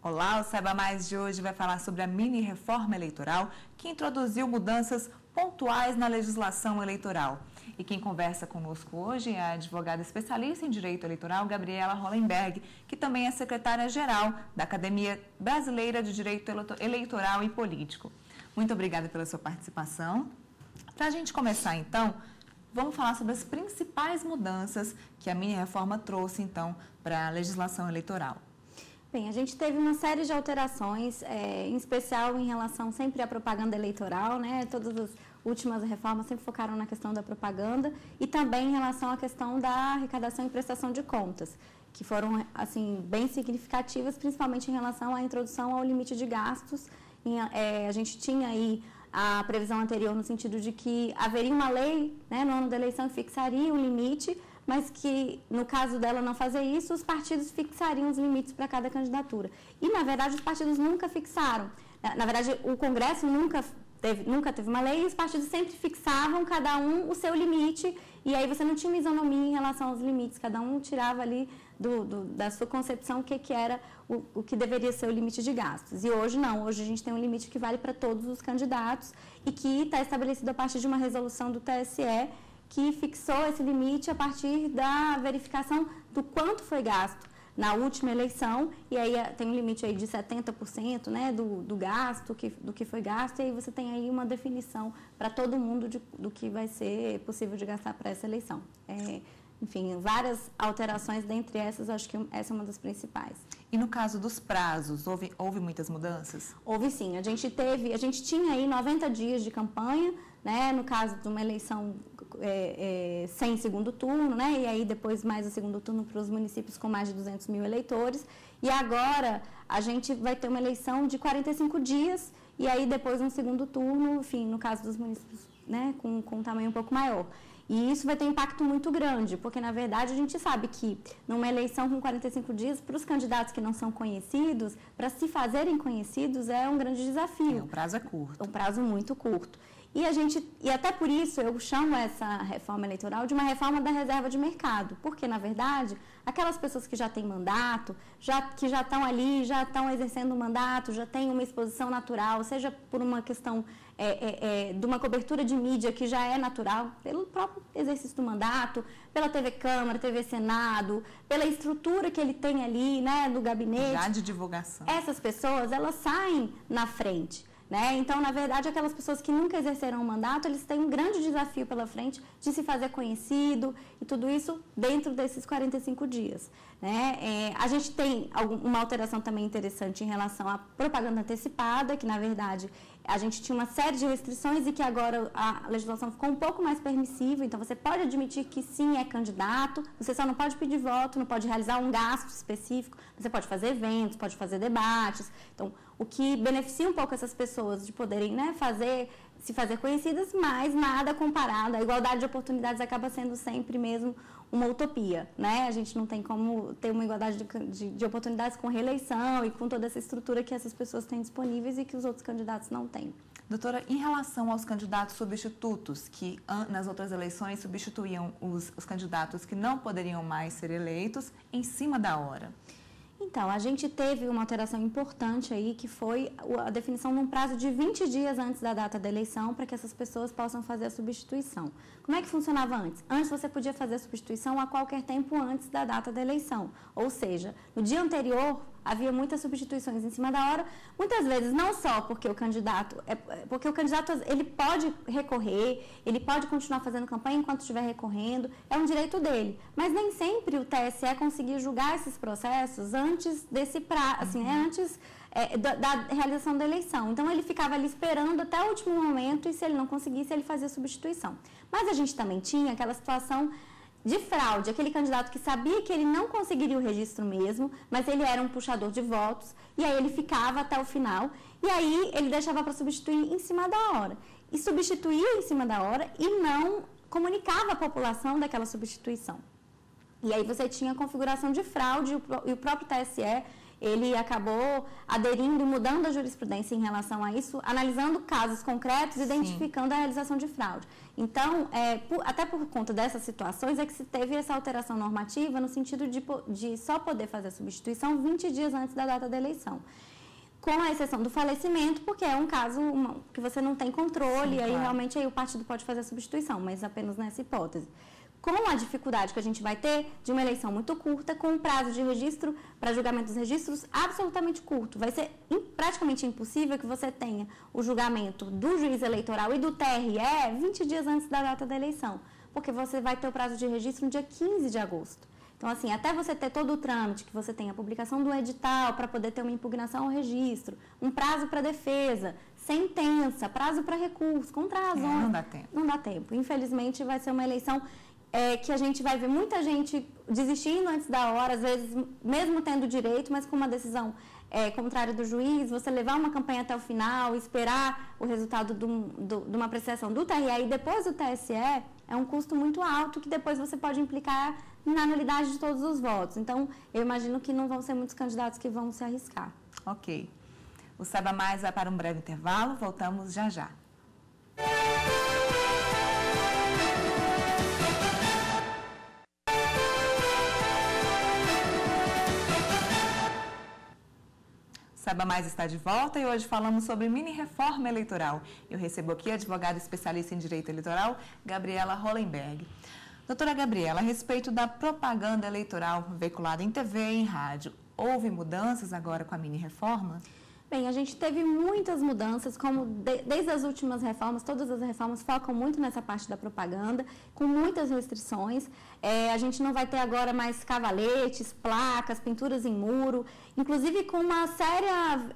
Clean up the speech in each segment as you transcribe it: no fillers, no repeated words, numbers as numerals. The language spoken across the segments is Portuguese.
Olá, o Saiba Mais de hoje vai falar sobre a mini reforma eleitoral que introduziu mudanças pontuais na legislação eleitoral. E quem conversa conosco hoje é a advogada especialista em direito eleitoral, Gabriela Hollenberg, que também é secretária-geral da Academia Brasileira de Direito Eleitoral e Político. Muito obrigada pela sua participação. Para a gente começar, então, vamos falar sobre as principais mudanças que a mini reforma trouxe, então, para a legislação eleitoral. Bem, a gente teve uma série de alterações, em especial em relação sempre à propaganda eleitoral, né? Todas as últimas reformas sempre focaram na questão da propaganda e também em relação à questão da arrecadação e prestação de contas, que foram, assim, bem significativas, principalmente em relação à introdução ao limite de gastos. A gente tinha aí a previsão anterior no sentido de que haveria uma lei, né, no ano da eleição que fixaria um limite, mas que, no caso dela não fazer isso, os partidos fixariam os limites para cada candidatura. E, na verdade, os partidos nunca fixaram. Na verdade, o Congresso nunca teve uma lei e os partidos sempre fixavam, cada um, o seu limite, e aí você não tinha uma isonomia em relação aos limites, cada um tirava ali da sua concepção o que era o que deveria ser o limite de gastos. E hoje não, hoje a gente tem um limite que vale para todos os candidatos e que está estabelecido a partir de uma resolução do TSE, que fixou esse limite a partir da verificação do quanto foi gasto na última eleição, e aí tem um limite aí de 70%, né, do gasto, do que foi gasto, e aí você tem aí uma definição para todo mundo do que vai ser possível de gastar para essa eleição. Enfim, várias alterações, dentre essas, acho que essa é uma das principais. E no caso dos prazos, houve muitas mudanças? Houve sim, a gente tinha aí 90 dias de campanha, né, no caso de uma eleição sem segundo turno, né, e aí depois mais o segundo turno para os municípios com mais de 200 mil eleitores, e agora a gente vai ter uma eleição de 45 dias, e aí depois um segundo turno, enfim, no caso dos municípios, né, com um tamanho um pouco maior. E isso vai ter um impacto muito grande, porque, na verdade, a gente sabe que numa eleição com 45 dias, para os candidatos que não são conhecidos, para se fazerem conhecidos, é um grande desafio. O prazo é curto. É um prazo muito curto. E até por isso eu chamo essa reforma eleitoral de uma reforma da reserva de mercado, porque, na verdade, aquelas pessoas que já têm mandato, que já estão ali, já estão exercendo o mandato, já têm uma exposição natural, seja por uma questão de uma cobertura de mídia que já é natural, pelo próprio exercício do mandato, pela TV Câmara, TV Senado, pela estrutura que ele tem ali, né, do gabinete. Já de divulgação. Essas pessoas, elas saem na frente. Né? Então, na verdade, aquelas pessoas que nunca exerceram o mandato, eles têm um grande desafio pela frente de se fazer conhecido e tudo isso dentro desses 45 dias. Né? A gente tem uma alteração também interessante em relação à propaganda antecipada, que, na verdade, a gente tinha uma série de restrições e que agora a legislação ficou um pouco mais permissiva, então você pode admitir que sim, é candidato, você só não pode pedir voto, não pode realizar um gasto específico, você pode fazer eventos, pode fazer debates, então o que beneficia um pouco essas pessoas de poderem, né, se fazer conhecidas, mas nada comparado, a igualdade de oportunidades acaba sendo sempre mesmo uma utopia, né? A gente não tem como ter uma igualdade de oportunidades com reeleição e com toda essa estrutura que essas pessoas têm disponíveis e que os outros candidatos não têm. Doutora, em relação aos candidatos substitutos, que nas outras eleições substituíam os candidatos que não poderiam mais ser eleitos em cima da hora. Então, a gente teve uma alteração importante aí, que foi a definição de um prazo de 20 dias antes da data da eleição para que essas pessoas possam fazer a substituição. Como é que funcionava antes? Antes você podia fazer a substituição a qualquer tempo antes da data da eleição. Ou seja, no dia anterior havia muitas substituições em cima da hora, muitas vezes não só porque o candidato ele pode recorrer, ele pode continuar fazendo campanha enquanto estiver recorrendo, é um direito dele, mas nem sempre o TSE conseguia julgar esses processos antes desse prazo, assim, antes da realização da eleição. Então ele ficava ali esperando até o último momento e se ele não conseguisse, ele fazia substituição. Mas a gente também tinha aquela situação de fraude, aquele candidato que sabia que ele não conseguiria o registro mesmo, mas ele era um puxador de votos, e aí ele ficava até o final, e aí ele deixava para substituir em cima da hora. E substituía em cima da hora e não comunicava à população daquela substituição. E aí você tinha a configuração de fraude, e o próprio TSE ele acabou aderindo e mudando a jurisprudência em relação a isso, analisando casos concretos, identificando a realização de fraude. Então, até por conta dessas situações, é que se teve essa alteração normativa no sentido de só poder fazer a substituição 20 dias antes da data da eleição. Com a exceção do falecimento, porque é um caso que você não tem controle, aí realmente aí o partido pode fazer a substituição, mas apenas nessa hipótese. Com a dificuldade que a gente vai ter de uma eleição muito curta, com um prazo de registro para julgamento dos registros absolutamente curto. Vai ser praticamente impossível que você tenha o julgamento do juiz eleitoral e do TRE 20 dias antes da data da eleição, porque você vai ter o prazo de registro no dia 15 de agosto. Então, assim, até você ter todo o trâmite, que você tem a publicação do edital para poder ter uma impugnação ao registro, um prazo para defesa, sentença, prazo para recurso, contrarrazões. Não dá tempo. Não dá tempo. Infelizmente, vai ser uma eleição que a gente vai ver muita gente desistindo antes da hora, às vezes mesmo tendo direito, mas com uma decisão contrária do juiz, você levar uma campanha até o final, esperar o resultado de uma apreciação do TRE e depois do TSE, é um custo muito alto que depois você pode implicar na nulidade de todos os votos. Então, eu imagino que não vão ser muitos candidatos que vão se arriscar. Ok. O Saiba Mais vai para um breve intervalo, voltamos já já. Saiba Mais está de volta e hoje falamos sobre mini-reforma eleitoral. Eu recebo aqui a advogada especialista em direito eleitoral, Gabriela Hollenberg. Doutora Gabriela, a respeito da propaganda eleitoral veiculada em TV e em rádio, houve mudanças agora com a mini-reforma? Bem, a gente teve muitas mudanças, como desde as últimas reformas, todas as reformas focam muito nessa parte da propaganda, com muitas restrições. A gente não vai ter agora mais cavaletes, placas, pinturas em muro, inclusive com uma séria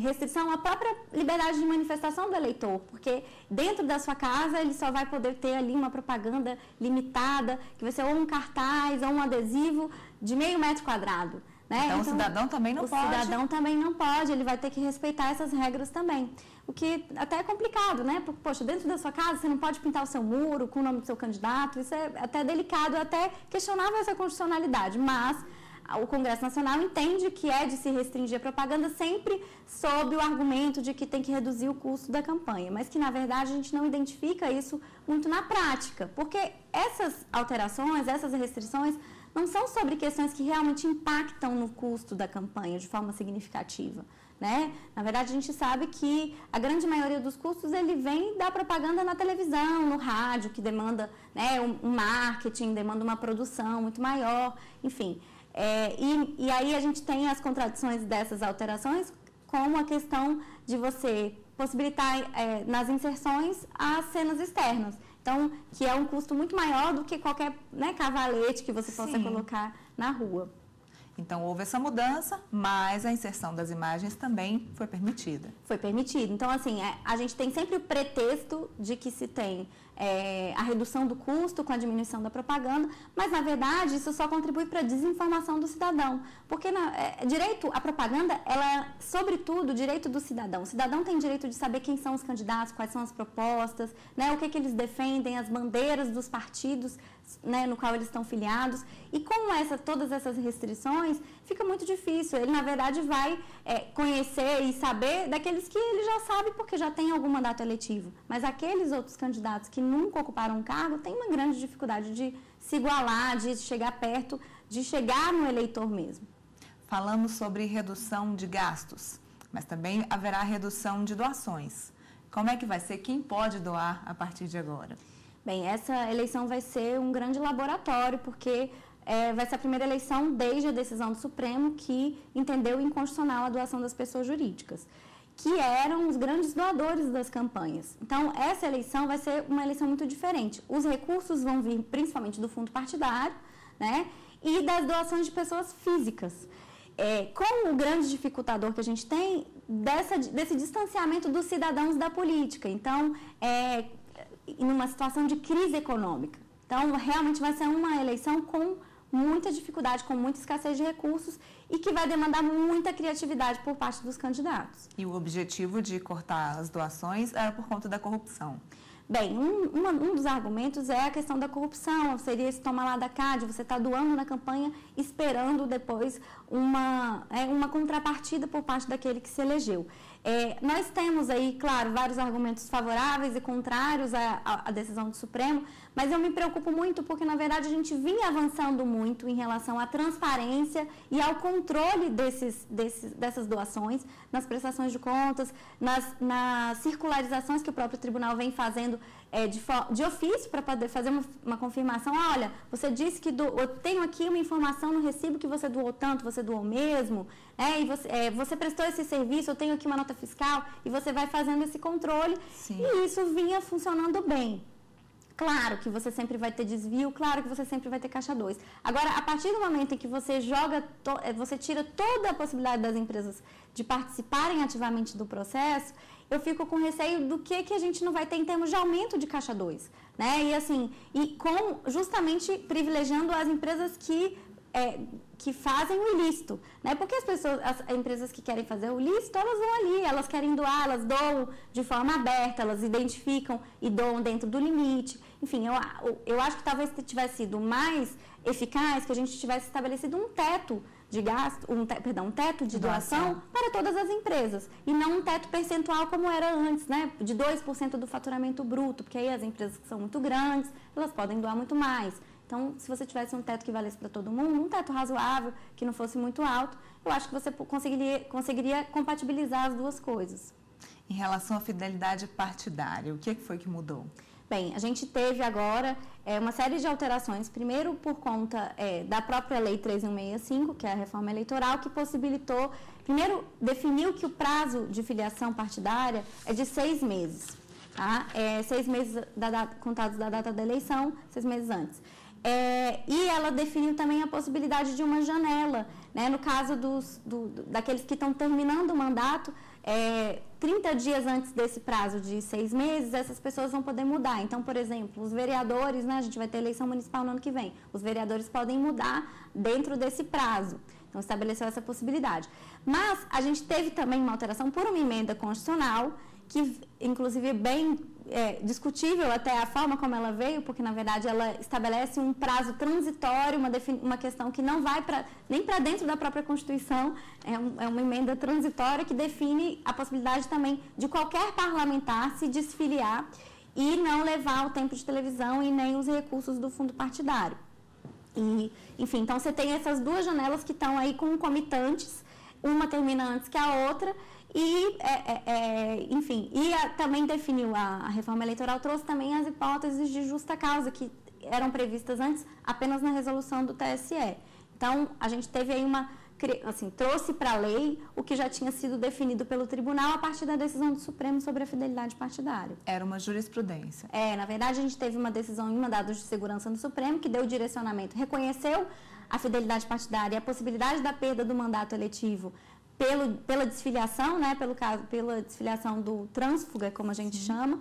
restrição à própria liberdade de manifestação do eleitor, porque dentro da sua casa ele só vai poder ter ali uma propaganda limitada, que vai ser ou um cartaz ou um adesivo de meio metro quadrado. Né? Então, o cidadão também não pode? O cidadão também não pode, ele vai ter que respeitar essas regras também. O que até é complicado, né? Porque, poxa, dentro da sua casa você não pode pintar o seu muro com o nome do seu candidato, isso é até delicado, até questionável essa constitucionalidade, mas o Congresso Nacional entende que é de se restringir a propaganda sempre sob o argumento de que tem que reduzir o custo da campanha, mas que, na verdade, a gente não identifica isso muito na prática, porque essas alterações, essas restrições, não são sobre questões que realmente impactam no custo da campanha de forma significativa, né? Na verdade, a gente sabe que a grande maioria dos custos ele vem da propaganda na televisão, no rádio, que demanda, né, um marketing, demanda uma produção muito maior, enfim. E aí a gente tem as contradições dessas alterações, como a questão de você possibilitar nas inserções as cenas externas. Então, que é um custo muito maior do que qualquer, né, cavalete que você possa colocar na rua. Então, houve essa mudança, mas a inserção das imagens também foi permitida. Foi permitido. Então, assim, a gente tem sempre o pretexto de que se tem a redução do custo com a diminuição da propaganda, mas, na verdade, isso só contribui para a desinformação do cidadão. Porque direito à propaganda, ela é, sobretudo, direito do cidadão. O cidadão tem direito de saber quem são os candidatos, quais são as propostas, né, o que eles defendem, as bandeiras dos partidos, né, no qual eles estão filiados. E com todas essas restrições, fica muito difícil. Ele, na verdade, vai conhecer e saber daqueles que ele já sabe porque já tem algum mandato eletivo. Mas aqueles outros candidatos que nunca ocuparam um cargo têm uma grande dificuldade de se igualar, de chegar perto, de chegar no eleitor mesmo. Falamos sobre redução de gastos, mas também haverá redução de doações. Como é que vai ser? Quem pode doar a partir de agora? Bem, essa eleição vai ser um grande laboratório, porque vai ser a primeira eleição desde a decisão do Supremo que entendeu inconstitucional a doação das pessoas jurídicas, que eram os grandes doadores das campanhas. Então, essa eleição vai ser uma eleição muito diferente. Os recursos vão vir principalmente do fundo partidário, né, e das doações de pessoas físicas. Com o grande dificultador que a gente tem desse distanciamento dos cidadãos da política. Então, numa situação de crise econômica. Então, realmente vai ser uma eleição com muita dificuldade, com muita escassez de recursos e que vai demandar muita criatividade por parte dos candidatos. E o objetivo de cortar as doações era por conta da corrupção? Bem, um dos argumentos é a questão da corrupção, seria esse toma lá da cá, de você estar doando na campanha esperando depois uma contrapartida por parte daquele que se elegeu. Nós temos aí, claro, vários argumentos favoráveis e contrários à decisão do Supremo, mas eu me preocupo muito porque, na verdade, a gente vinha avançando muito em relação à transparência e ao controle dessas doações, nas prestações de contas, nas circularizações que o próprio tribunal vem fazendo de ofício para poder fazer uma confirmação. Olha, você disse que eu tenho aqui uma informação no recibo que você doou tanto, você doou mesmo, e você prestou esse serviço, eu tenho aqui uma nota fiscal, e você vai fazendo esse controle. Sim. E isso vinha funcionando bem. Claro que você sempre vai ter desvio, claro que você sempre vai ter caixa 2. Agora, a partir do momento em que você você tira toda a possibilidade das empresas de participarem ativamente do processo, eu fico com receio do que a gente não vai ter em termos de aumento de caixa 2, né? Justamente privilegiando as empresas que fazem o ilícito, né? Porque as empresas que querem fazer o ilícito, elas vão ali, elas querem doar, elas doam de forma aberta, elas identificam e doam dentro do limite. Enfim, eu acho que talvez tivesse sido mais eficaz que a gente tivesse estabelecido um teto de gasto, um teto de doação para todas as empresas, e não um teto percentual como era antes, né? De 2% do faturamento bruto, porque aí as empresas que são muito grandes, elas podem doar muito mais. Então, se você tivesse um teto que valesse para todo mundo, um teto razoável, que não fosse muito alto, eu acho que você conseguiria compatibilizar as duas coisas. Em relação à fidelidade partidária, o que foi que mudou? Bem, a gente teve agora uma série de alterações, primeiro por conta da própria Lei 3.165, que é a reforma eleitoral, que possibilitou, primeiro, definiu que o prazo de filiação partidária é de 6 meses, tá? 6 meses contados da data da eleição, 6 meses antes. E ela definiu também a possibilidade de uma janela, né? No caso daqueles que estão terminando o mandato, 30 dias antes desse prazo de 6 meses, essas pessoas vão poder mudar. Então, por exemplo, os vereadores, né? A gente vai ter eleição municipal no ano que vem. Os vereadores podem mudar dentro desse prazo. Então, estabeleceu essa possibilidade. Mas a gente teve também uma alteração por uma emenda constitucional, que, inclusive, é bem discutível até a forma como ela veio, porque, na verdade, ela estabelece um prazo transitório, uma questão que não vai nem para dentro da própria Constituição, é uma emenda transitória que define a possibilidade também de qualquer parlamentar se desfiliar e não levar o tempo de televisão e nem os recursos do fundo partidário. Enfim, então você tem essas duas janelas que estão aí concomitantes, uma termina antes que a outra. Enfim, também definiu a reforma eleitoral, trouxe também as hipóteses de justa causa, que eram previstas antes apenas na resolução do TSE. Então, a gente teve aí trouxe para a lei o que já tinha sido definido pelo tribunal a partir da decisão do Supremo sobre a fidelidade partidária. Era uma jurisprudência. Na verdade, a gente teve uma decisão em mandados de segurança no Supremo que deu direcionamento, reconheceu a fidelidade partidária e a possibilidade da perda do mandato eletivo pela desfiliação, né, pela desfiliação do trânsfuga, como a gente chama,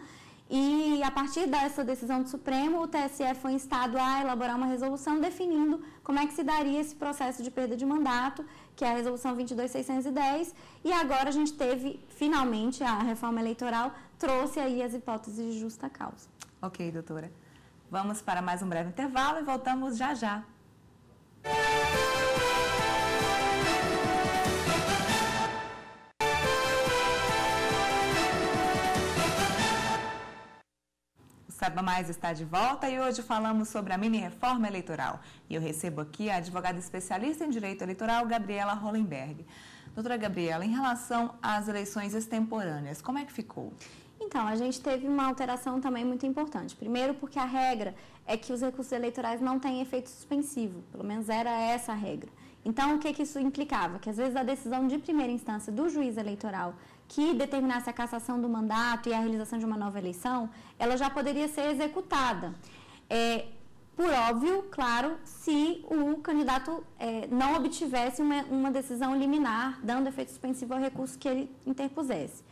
e a partir dessa decisão do Supremo, o TSE foi instado a elaborar uma resolução definindo como é que se daria esse processo de perda de mandato, que é a resolução 22.610, e agora a gente teve, finalmente, a reforma eleitoral trouxe aí as hipóteses de justa causa. Ok, doutora. Vamos para mais um breve intervalo e voltamos já já. Saiba Mais está de volta e hoje falamos sobre a mini-reforma eleitoral. E eu recebo aqui a advogada especialista em direito eleitoral, Gabriela Hollenberg. Doutora Gabriela, em relação às eleições extemporâneas, como é que ficou? Então, a gente teve uma alteração também muito importante. Primeiro, porque a regra é que os recursos eleitorais não têm efeito suspensivo, pelo menos era essa a regra. Então, o que isso implicava? Que às vezes a decisão de primeira instância do juiz eleitoral que determinasse a cassação do mandato e a realização de uma nova eleição, ela já poderia ser executada. Por óbvio, claro, se o candidato não obtivesse uma decisão liminar, dando efeito suspensivo ao recurso que ele interpusesse.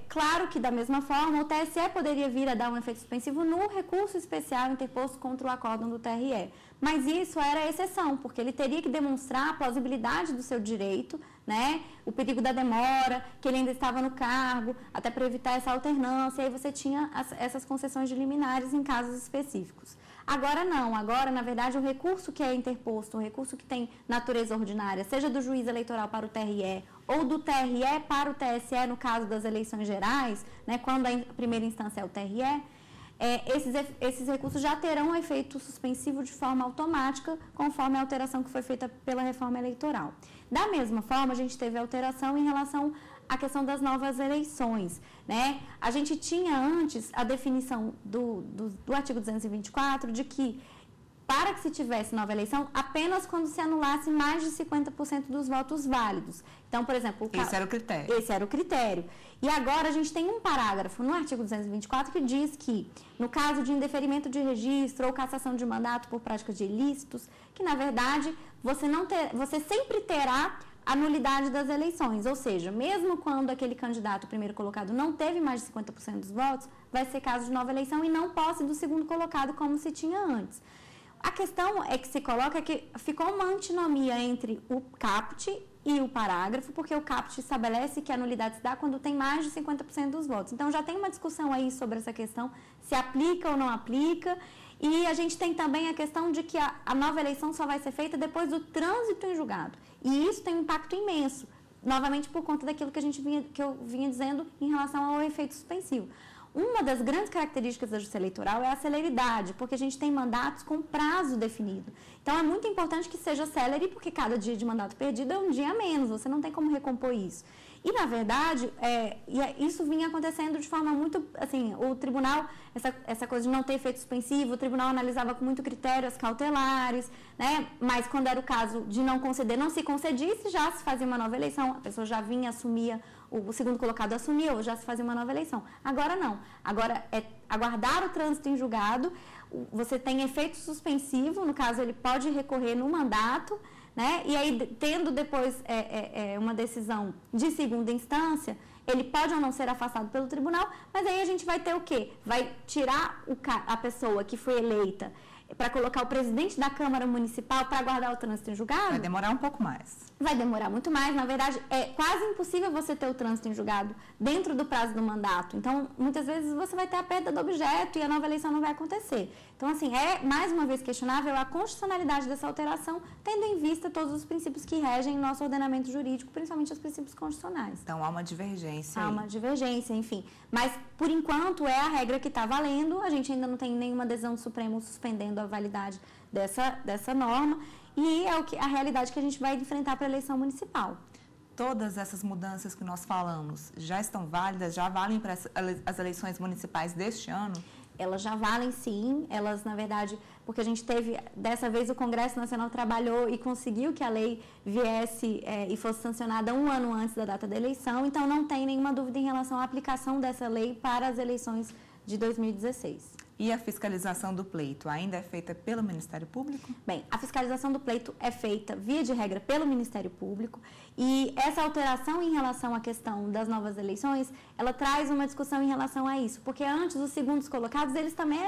Claro que, da mesma forma, o TSE poderia vir a dar um efeito suspensivo no recurso especial interposto contra o acórdão do TRE. Mas isso era exceção, porque ele teria que demonstrar a plausibilidade do seu direito, né? O perigo da demora, que ele ainda estava no cargo, até para evitar essa alternância, e aí você tinha essas concessões de liminares em casos específicos. Agora não, agora, na verdade, o recurso que é interposto, o recurso que tem natureza ordinária, seja do juiz eleitoral para o TRE ou do TRE para o TSE, no caso das eleições gerais, né, quando a primeira instância é o TRE, esses recursos já terão efeito suspensivo de forma automática, conforme a alteração que foi feita pela reforma eleitoral. Da mesma forma, a gente teve alteração em relação à questão das novas eleições, né? A gente tinha antes a definição do artigo 224 de que, para que se tivesse nova eleição, apenas quando se anulasse mais de 50% dos votos válidos. Então, por exemplo... Esse era o critério. Esse era o critério. E agora a gente tem um parágrafo no artigo 224 que diz que, no caso de indeferimento de registro ou cassação de mandato por práticas de ilícitos, que, na verdade, você sempre terá a nulidade das eleições. Ou seja, mesmo quando aquele candidato primeiro colocado não teve mais de 50% dos votos, vai ser caso de nova eleição e não posse do segundo colocado, como se tinha antes. A questão é que se coloca que ficou uma antinomia entre o caput e o parágrafo, porque o caput estabelece que a nulidade se dá quando tem mais de 50% dos votos. Então, já tem uma discussão aí sobre essa questão, se aplica ou não aplica. E a gente tem também a questão de que a nova eleição só vai ser feita depois do trânsito em julgado. E isso tem um impacto imenso, novamente por conta daquilo que eu vinha dizendo em relação ao efeito suspensivo. Uma das grandes características da justiça eleitoral é a celeridade, porque a gente tem mandatos com prazo definido. Então, é muito importante que seja célere, porque cada dia de mandato perdido é um dia a menos, você não tem como recompor isso. E, na verdade, isso vinha acontecendo de forma muito... Assim, o tribunal, essa coisa de não ter efeito suspensivo, o tribunal analisava com muito critério as cautelares, né? Mas, quando era o caso de não conceder, não se concedisse, já se fazia uma nova eleição, a pessoa já vinha, assumia, o segundo colocado assumia, ou já se fazia uma nova eleição. Agora, não. Agora, é aguardar o trânsito em julgado, você tem efeito suspensivo, no caso, ele pode recorrer no mandato, né? E aí, tendo depois uma decisão de segunda instância, ele pode ou não ser afastado pelo tribunal, mas aí a gente vai ter o quê? Vai tirar a pessoa que foi eleita para colocar o presidente da Câmara Municipal para aguardar o trânsito em julgado? Vai demorar um pouco mais. Vai demorar muito mais. Na verdade, é quase impossível você ter o trânsito em julgado dentro do prazo do mandato. Então, muitas vezes você vai ter a perda do objeto e a nova eleição não vai acontecer. Então, assim, é mais uma vez questionável a constitucionalidade dessa alteração, tendo em vista todos os princípios que regem nosso ordenamento jurídico, principalmente os princípios constitucionais. Então, há uma divergência. Há uma divergência, enfim. Mas, por enquanto, é a regra que está valendo. A gente ainda não tem nenhuma decisão do Supremo suspendendo a validade dessa norma. E é a realidade que a gente vai enfrentar para a eleição municipal. Todas essas mudanças que nós falamos já estão válidas? Já valem para as eleições municipais deste ano? Elas já valem, sim. Elas, na verdade, porque a gente teve, dessa vez, o Congresso Nacional trabalhou e conseguiu que a lei viesse e fosse sancionada um ano antes da data da eleição. Então, não tem nenhuma dúvida em relação à aplicação dessa lei para as eleições de 2016. E a fiscalização do pleito ainda é feita pelo Ministério Público? Bem, a fiscalização do pleito é feita, via de regra, pelo Ministério Público. E essa alteração em relação à questão das novas eleições, ela traz uma discussão em relação a isso. Porque antes, os segundos colocados, eles também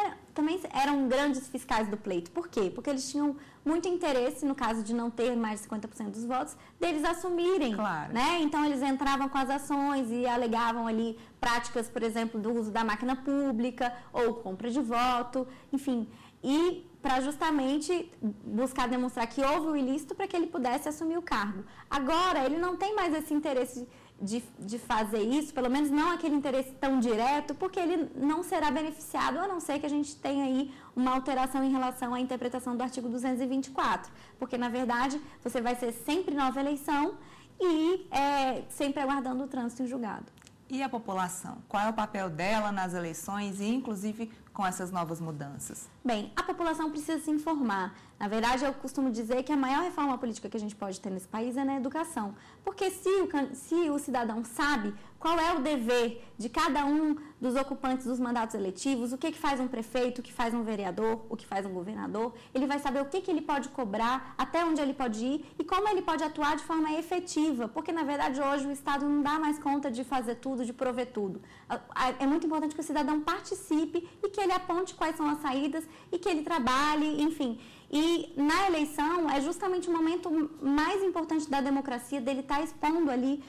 eram grandes fiscais do pleito. Por quê? Porque eles tinham muito interesse, no caso de não ter mais de 50% dos votos, deles assumirem. Claro. Né? Então, eles entravam com as ações e alegavam ali práticas, por exemplo, do uso da máquina pública ou compra de voto, enfim. E para justamente buscar demonstrar que houve o ilícito para que ele pudesse assumir o cargo. Agora, ele não tem mais esse interesse de fazer isso, pelo menos não aquele interesse tão direto, porque ele não será beneficiado, a não ser que a gente tenha aí uma alteração em relação à interpretação do artigo 224. Porque, na verdade, você vai ser sempre nova eleição e sempre aguardando o trânsito em julgado. E a população? Qual é o papel dela nas eleições e, inclusive, com essas novas mudanças? Bem, a população precisa se informar. Na verdade, eu costumo dizer que a maior reforma política que a gente pode ter nesse país é na educação. Porque se o cidadão sabe qual é o dever de cada um dos ocupantes dos mandatos eletivos, o que faz um prefeito, o que faz um vereador, o que faz um governador, ele vai saber o que ele pode cobrar, até onde ele pode ir e como ele pode atuar de forma efetiva. Porque, na verdade, hoje o Estado não dá mais conta de fazer tudo, de prover tudo. É muito importante que o cidadão participe e que ele aponte quais são as saídas e que ele trabalhe, enfim. E na eleição é justamente o momento mais importante da democracia, dele estar expondo ali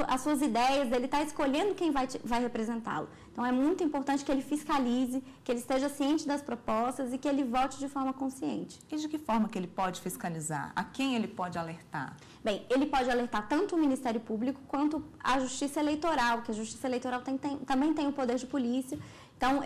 as suas ideias, dele estar escolhendo quem vai representá-lo. Então é muito importante que ele fiscalize, que ele esteja ciente das propostas e que ele vote de forma consciente. E de que forma que ele pode fiscalizar? A quem ele pode alertar? Bem, ele pode alertar tanto o Ministério Público quanto a Justiça Eleitoral, que a Justiça Eleitoral também tem o poder de polícia. Então,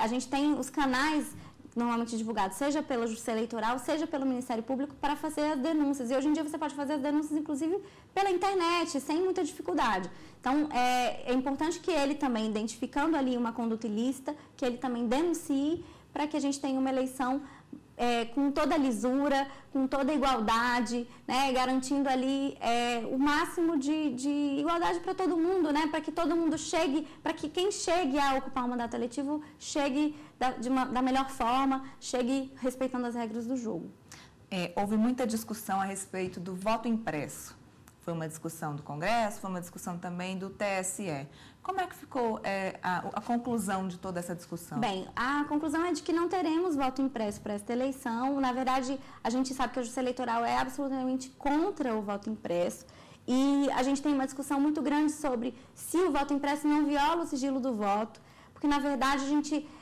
a gente tem os canais normalmente divulgados, seja pela Justiça Eleitoral, seja pelo Ministério Público, para fazer as denúncias. E hoje em dia você pode fazer as denúncias, inclusive, pela internet, sem muita dificuldade. Então, é importante que ele também, identificando ali uma conduta ilícita, que ele também denuncie, para que a gente tenha uma eleição com toda a lisura, com toda a igualdade, né, garantindo ali o máximo de igualdade para todo mundo, né, para que todo mundo chegue, para que quem chegue a ocupar um mandato eletivo chegue da melhor forma, chegue respeitando as regras do jogo. Houve muita discussão a respeito do voto impresso. Foi uma discussão do Congresso, foi uma discussão também do TSE. Como é que ficou a conclusão de toda essa discussão? Bem, a conclusão é de que não teremos voto impresso para esta eleição. Na verdade, a gente sabe que a Justiça Eleitoral é absolutamente contra o voto impresso. E a gente tem uma discussão muito grande sobre se o voto impresso não viola o sigilo do voto. Porque, na verdade,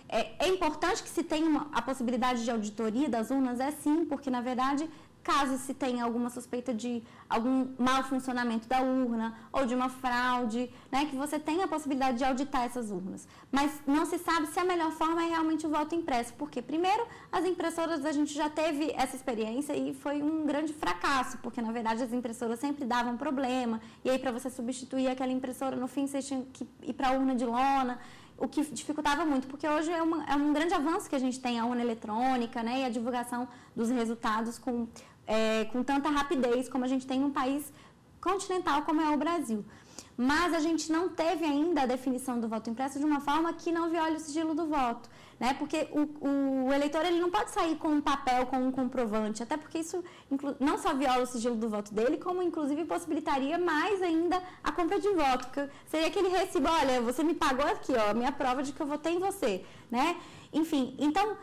é importante que se tenha a possibilidade de auditoria das urnas, sim, porque, na verdade, caso se tenha alguma suspeita de algum mau funcionamento da urna ou de uma fraude, né, que você tenha a possibilidade de auditar essas urnas. Mas não se sabe se a melhor forma é realmente o voto impresso, porque, primeiro, as impressoras, a gente já teve essa experiência e foi um grande fracasso, porque, na verdade, as impressoras sempre davam problema, e aí, para você substituir aquela impressora, no fim, você tinha que ir para a urna de lona, o que dificultava muito, porque hoje é um grande avanço que a gente tem a urna eletrônica, né, e a divulgação dos resultados com tanta rapidez como a gente tem num país continental como é o Brasil. Mas a gente não teve ainda a definição do voto impresso de uma forma que não viole o sigilo do voto, né? Porque o eleitor ele não pode sair com um papel, com um comprovante, até porque isso não só viola o sigilo do voto dele, como inclusive possibilitaria mais ainda a compra de voto, que seria aquele recibo, olha, você me pagou aqui, ó, a minha prova de que eu votei em você, né? Enfim, então,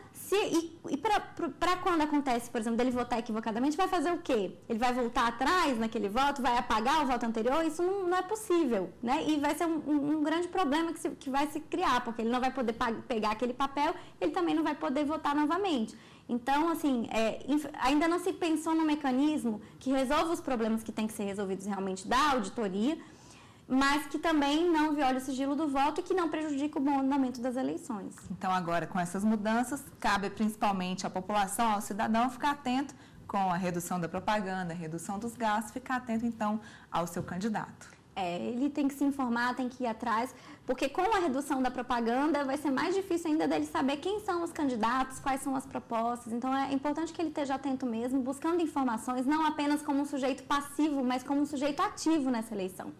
para quando acontece, por exemplo, dele votar equivocadamente, vai fazer o quê? Ele vai voltar atrás naquele voto, vai apagar o voto anterior? Isso não é possível, né? E vai ser um grande problema que vai se criar, porque ele não vai poder pegar aquele papel, ele também não vai poder votar novamente. Então, assim, ainda não se pensou num mecanismo que resolva os problemas que têm que ser resolvidos realmente da auditoria, mas que também não viole o sigilo do voto e que não prejudique o bom andamento das eleições. Então, agora, com essas mudanças, cabe principalmente à população, ao cidadão, ficar atento com a redução da propaganda, a redução dos gastos, ficar atento, então, ao seu candidato. Ele tem que se informar, tem que ir atrás, porque com a redução da propaganda vai ser mais difícil ainda dele saber quem são os candidatos, quais são as propostas. Então, é importante que ele esteja atento mesmo, buscando informações, não apenas como um sujeito passivo, mas como um sujeito ativo nessa eleição.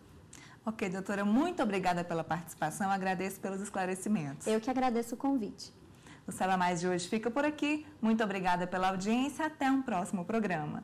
Ok, doutora, muito obrigada pela participação, agradeço pelos esclarecimentos. Eu que agradeço o convite. O Saiba Mais de hoje fica por aqui. Muito obrigada pela audiência, até um próximo programa.